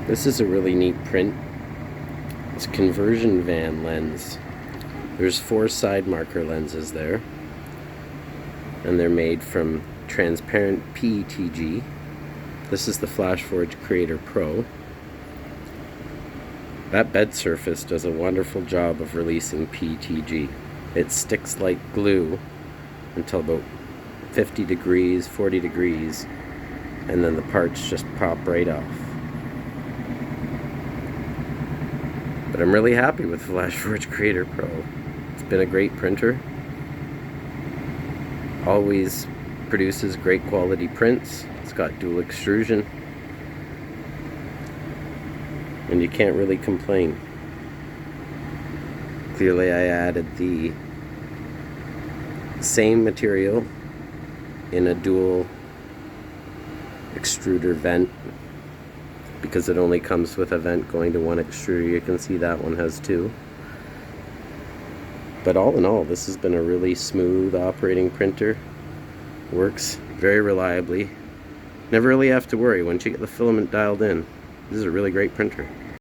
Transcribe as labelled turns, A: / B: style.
A: This is a really neat print. It's a conversion van lens. There's 4 side marker lenses there, and they're made from transparent PETG. This is the Flashforge Creator Pro. That bed surface does a wonderful job of releasing PETG. It sticks like glue until about 50 degrees, 40 degrees, and then the parts just pop right off. But I'm really happy with Flashforge Creator Pro. It's been a great printer. Always produces great quality prints. It's got dual extrusion, and you can't really complain. Clearly I added the same material in a dual extruder vent because it only comes with a vent going to one extruder. You can see that one has 2. But all in all, this has been a really smooth operating printer. Works very reliably. Never really have to worry once you get the filament dialed in. This is a really great printer.